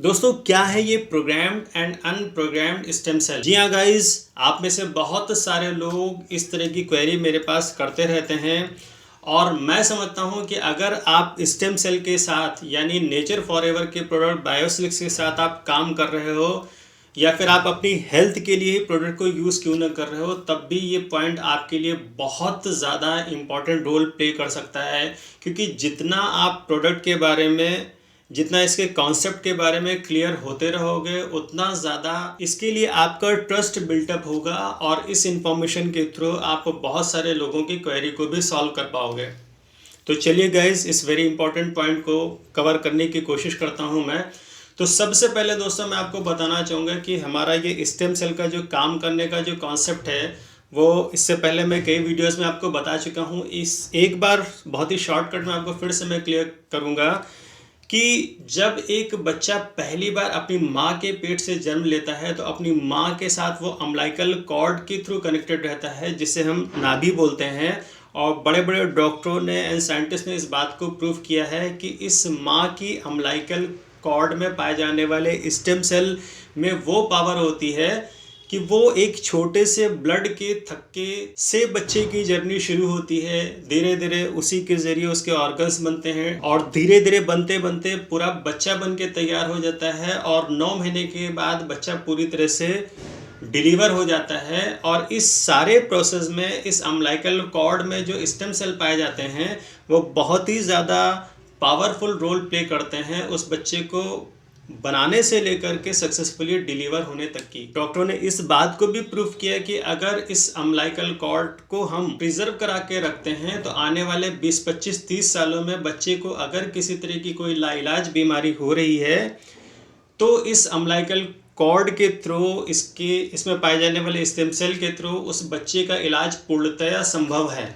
दोस्तों क्या है ये प्रोग्राम्ड एंड अनप्रोग्राम्ड स्टेम सेल। जी हाँ गाइस, आप में से बहुत सारे लोग इस तरह की क्वेरी मेरे पास करते रहते हैं और मैं समझता हूँ कि अगर आप स्टेम सेल के साथ यानी नेचर फॉरएवर के प्रोडक्ट बायोसिलिक्स के साथ आप काम कर रहे हो या फिर आप अपनी हेल्थ के लिए प्रोडक्ट को यूज़ क्यों ना कर रहे हो, तब भी ये पॉइंट आपके लिए बहुत ज़्यादा इम्पॉर्टेंट रोल प्ले कर सकता है। क्योंकि जितना आप प्रोडक्ट के बारे में, जितना इसके कॉन्सेप्ट के बारे में क्लियर होते रहोगे, उतना ज़्यादा इसके लिए आपका ट्रस्ट बिल्टअप होगा और इस इंफॉर्मेशन के थ्रू आप बहुत सारे लोगों की क्वेरी को भी सॉल्व कर पाओगे। तो चलिए गाइस, इस वेरी इंपॉर्टेंट पॉइंट को कवर करने की कोशिश करता हूं मैं। तो सबसे पहले दोस्तों मैं आपको बताना चाहूँगा कि हमारा ये स्टेम सेल का जो काम करने का जो कॉन्सेप्ट है वो इससे पहले मैं कई वीडियोस में आपको बता चुका हूँ। इस एक बार बहुत ही शॉर्टकट में आपको फिर से मैं क्लियर करूँगा कि जब एक बच्चा पहली बार अपनी माँ के पेट से जन्म लेता है तो अपनी माँ के साथ वो अम्बिलिकल कॉर्ड के थ्रू कनेक्टेड रहता है, जिसे हम नाभि बोलते हैं। और बड़े बड़े डॉक्टरों ने एंड साइंटिस्ट ने इस बात को प्रूव किया है कि इस माँ की अम्बिलिकल कॉर्ड में पाए जाने वाले स्टेम सेल में वो पावर होती है कि वो एक छोटे से ब्लड के थक्के से बच्चे की जर्नी शुरू होती है। धीरे धीरे उसी के जरिए उसके ऑर्गन्स बनते हैं और धीरे धीरे बनते बनते पूरा बच्चा बन के तैयार हो जाता है और 9 महीने के बाद बच्चा पूरी तरह से डिलीवर हो जाता है। और इस सारे प्रोसेस में इस अम्बिलिकल कॉर्ड में जो स्टेम सेल पाए जाते हैं वो बहुत ही ज़्यादा पावरफुल रोल प्ले करते हैं उस बच्चे को बनाने से लेकर के सक्सेसफुली डिलीवर होने तक की। डॉक्टरों ने इस बात को भी प्रूफ किया कि अगर इस अम्बिलिकल कॉर्ड को हम प्रिजर्व करा के रखते हैं तो आने वाले 20, 25, 30 सालों में बच्चे को अगर किसी तरह की कोई लाइलाज बीमारी हो रही है तो इस अम्बिलिकल कॉर्ड के थ्रू, इसमें पाए जाने वाले स्टेम सेल के थ्रू उस बच्चे का इलाज पूर्णतया संभव है।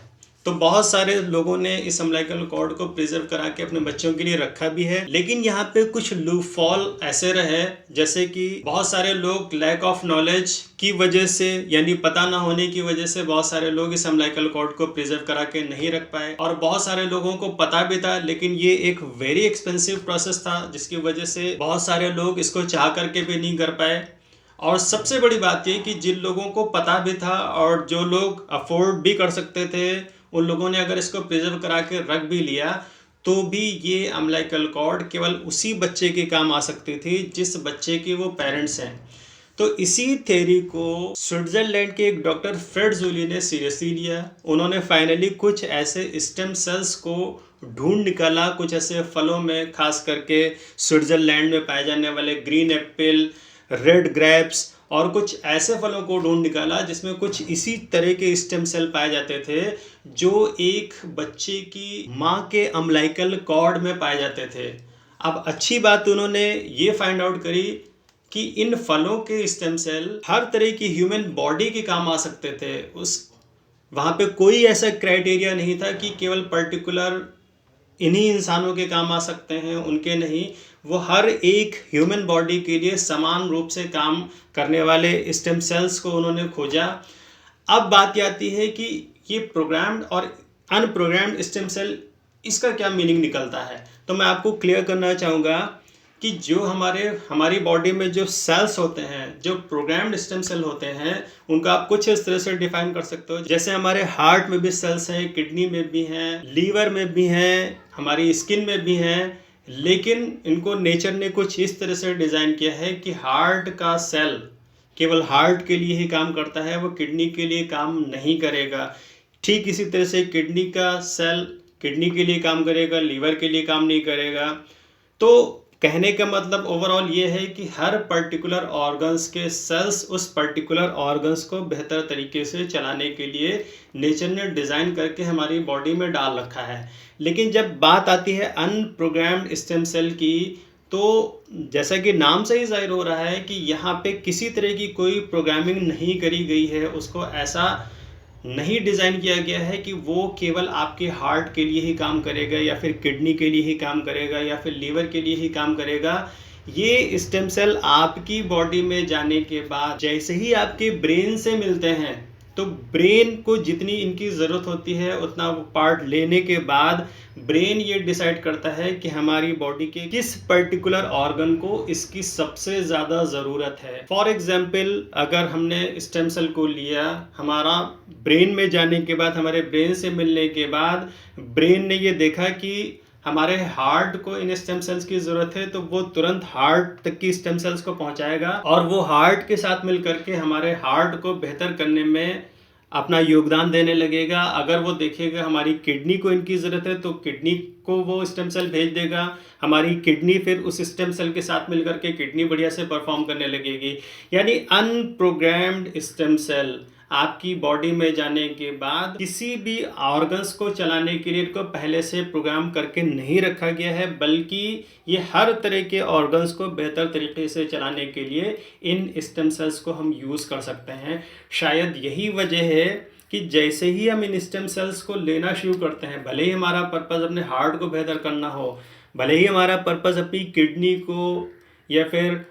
तो बहुत सारे लोगों ने इस अम्बिलिकल कॉर्ड को प्रिजर्व करा के अपने बच्चों के लिए रखा भी है, लेकिन यहाँ पे कुछ लूपहॉल ऐसे रहे, जैसे कि बहुत सारे लोग लैक ऑफ नॉलेज की वजह से यानी पता ना होने की वजह से बहुत सारे लोग इस अम्बिलिकल कॉर्ड को प्रिजर्व करा के नहीं रख पाए। और बहुत सारे लोगों को पता भी था, लेकिन ये एक वेरी एक्सपेंसिव प्रोसेस था जिसकी वजह से बहुत सारे लोग इसको चाह करके भी नहीं कर पाए। और सबसे बड़ी बात ये कि जिन लोगों को पता भी था और जो लोग अफोर्ड भी कर सकते थे, उन लोगों ने अगर इसको प्रिजर्व करा के रख भी लिया तो भी ये अम्बिलिकल कॉर्ड केवल उसी बच्चे के काम आ सकती थी जिस बच्चे के वो पेरेंट्स हैं। तो इसी थ्योरी को स्विट्जरलैंड के एक डॉक्टर फ्रेड जूली ने सीरियसली लिया। उन्होंने फाइनली कुछ ऐसे स्टेम सेल्स को ढूंढ निकाला, कुछ ऐसे फलों में, खास करके स्विट्जरलैंड में पाए जाने वाले ग्रीन एप्पल, रेड ग्रेप्स और कुछ ऐसे फलों को ढूंढ निकाला जिसमें कुछ इसी तरह के स्टेम सेल पाए जाते थे जो एक बच्चे की माँ के अम्बिलिकल कॉर्ड में पाए जाते थे। अब अच्छी बात उन्होंने ये फाइंड आउट करी कि इन फलों के स्टेम सेल हर तरह की ह्यूमन बॉडी के काम आ सकते थे। वहाँ पे कोई ऐसा क्राइटेरिया नहीं था कि केवल पर्टिकुलर इन्हीं इंसानों के काम आ सकते हैं, उनके नहीं। वो हर एक ह्यूमन बॉडी के लिए समान रूप से काम करने वाले स्टेम सेल्स को उन्होंने खोजा। अब बात आती है कि ये प्रोग्राम्ड और अनप्रोग्राम्ड स्टेम सेल, इसका क्या मीनिंग निकलता है। तो मैं आपको क्लियर करना चाहूँगा कि जो हमारी बॉडी में जो सेल्स होते हैं, जो प्रोग्राम्ड स्टेम सेल होते हैं, उनका आप कुछ इस तरह से डिफाइन कर सकते हो। जैसे हमारे हार्ट में भी सेल्स हैं, किडनी में भी हैं, लीवर में भी हैं, हमारी स्किन में भी हैं, लेकिन इनको नेचर ने कुछ इस तरह से डिज़ाइन किया है कि हार्ट का सेल केवल हार्ट के लिए ही काम करता है, वो किडनी के लिए काम नहीं करेगा। ठीक इसी तरह से किडनी का सेल किडनी के लिए काम करेगा, लीवर के लिए काम नहीं करेगा। तो कहने का मतलब ओवरऑल ये है कि हर पर्टिकुलर ऑर्गन्स के सेल्स उस पर्टिकुलर ऑर्गन्स को बेहतर तरीके से चलाने के लिए नेचर ने डिज़ाइन करके हमारी बॉडी में डाल रखा है। लेकिन जब बात आती है अनप्रोग्राम्ड स्टेम सेल की, तो जैसा कि नाम से ही जाहिर हो रहा है कि यहाँ पे किसी तरह की कोई प्रोग्रामिंग नहीं करी गई है, उसको ऐसा नहीं डिज़ाइन किया गया है कि वो केवल आपके हार्ट के लिए ही काम करेगा या फिर किडनी के लिए ही काम करेगा या फिर लीवर के लिए ही काम करेगा। ये स्टेम सेल आपकी बॉडी में जाने के बाद जैसे ही आपके ब्रेन से मिलते हैं तो ब्रेन को जितनी इनकी ज़रूरत होती है उतना वो पार्ट लेने के बाद ब्रेन ये डिसाइड करता है कि हमारी बॉडी के किस पर्टिकुलर ऑर्गन को इसकी सबसे ज़्यादा ज़रूरत है। फॉर एग्जाम्पल, अगर हमने स्टेम सेल को लिया, हमारा ब्रेन में जाने के बाद, हमारे ब्रेन से मिलने के बाद ब्रेन ने ये देखा कि हमारे हार्ट को इन स्टेम सेल्स की ज़रूरत है, तो वो तुरंत हार्ट तक की स्टेम सेल्स को पहुंचाएगा और वो हार्ट के साथ मिल करके हमारे हार्ट को बेहतर करने में अपना योगदान देने लगेगा। अगर वो देखेगा हमारी किडनी को इनकी ज़रूरत है तो किडनी को वो स्टेम सेल भेज देगा। हमारी किडनी फिर उस स्टेम सेल के साथ मिल करके किडनी बढ़िया से परफॉर्म करने लगेगी। यानी अनप्रोग्राम्ड स्टेम सेल आपकी बॉडी में जाने के बाद किसी भी ऑर्गन्स को चलाने के लिए इनको पहले से प्रोग्राम करके नहीं रखा गया है, बल्कि ये हर तरह के ऑर्गन्स को बेहतर तरीके से चलाने के लिए इन स्टेम सेल्स को हम यूज़ कर सकते हैं। शायद यही वजह है कि जैसे ही हम इन स्टेम सेल्स को लेना शुरू करते हैं, भले ही हमारा पर्पज़ अपने हार्ट को बेहतर करना हो, भले ही हमारा पर्पज़ अपनी किडनी को या फिर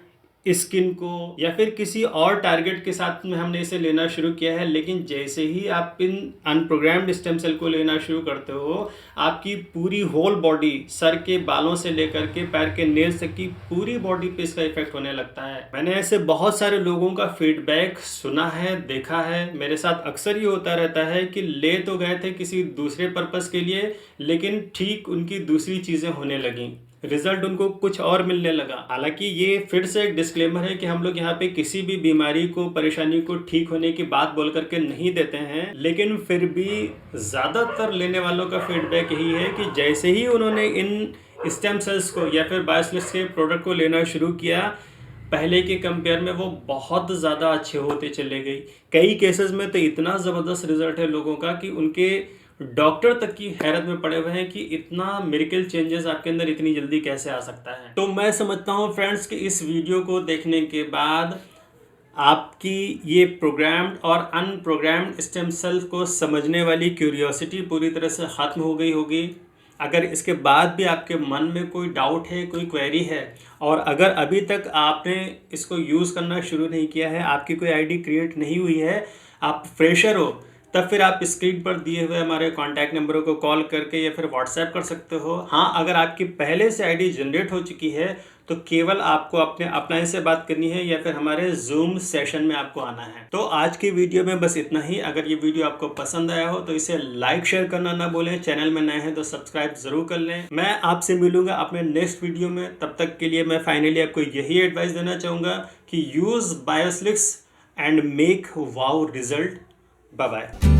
स्किन को या फिर किसी और टारगेट के साथ में हमने इसे लेना शुरू किया है, लेकिन जैसे ही आप इन अनप्रोग्राम्ड स्टेम सेल को लेना शुरू करते हो, आपकी पूरी होल बॉडी, सर के बालों से लेकर के पैर के नेल्स तक की पूरी बॉडी पे इसका इफेक्ट होने लगता है। मैंने ऐसे बहुत सारे लोगों का फीडबैक सुना है, देखा है। मेरे साथ अक्सर ये होता रहता है कि ले तो गए थे किसी दूसरे पर्पस के लिए, लेकिन ठीक उनकी दूसरी चीज़ें होने लगीं, रिजल्ट उनको कुछ और मिलने लगा। हालांकि ये फिर से एक डिस्क्लेमर है कि हम लोग यहाँ पे किसी भी बीमारी को, परेशानी को ठीक होने की बात बोल करके नहीं देते हैं, लेकिन फिर भी ज़्यादातर लेने वालों का फीडबैक यही है कि जैसे ही उन्होंने इन स्टेम सेल्स को या फिर बायोसिलिस के प्रोडक्ट को लेना शुरू किया, पहले के कंपेयर में वो बहुत ज़्यादा अच्छे होते चले गई। कई केसेस में तो इतना ज़बरदस्त रिजल्ट है लोगों का कि उनके डॉक्टर तक की हैरत में पड़े हुए हैं कि इतना मिरेकल चेंजेस आपके अंदर इतनी जल्दी कैसे आ सकता है। तो मैं समझता हूँ फ्रेंड्स कि इस वीडियो को देखने के बाद आपकी ये प्रोग्राम्ड और अनप्रोग्राम्ड स्टेम सेल को समझने वाली क्यूरियोसिटी पूरी तरह से ख़त्म हो गई होगी। अगर इसके बाद भी आपके मन में कोई डाउट है, कोई क्वेरी है, और अगर अभी तक आपने इसको यूज़ करना शुरू नहीं किया है, आपकी कोई आईडी क्रिएट नहीं हुई है, आप फ्रेशर हो, तब फिर आप स्क्रीन पर दिए हुए हमारे कॉन्टैक्ट नंबरों को कॉल करके या फिर व्हाट्सएप कर सकते हो। हाँ, अगर आपकी पहले से आईडी जनरेट हो चुकी है तो केवल आपको अपने अपलाइन से बात करनी है या फिर हमारे जूम सेशन में आपको आना है। तो आज की वीडियो में बस इतना ही। अगर ये वीडियो आपको पसंद आया हो तो इसे लाइक शेयर करना ना भूलें। चैनल में नए हैं तो सब्सक्राइब जरूर कर लें। मैं आपसे मिलूंगा अपने नेक्स्ट वीडियो में। तब तक के लिए मैं फाइनली आपको यही एडवाइस देना चाहूँगा कि यूज़ बायोसिलिस and make wow result. Bye bye.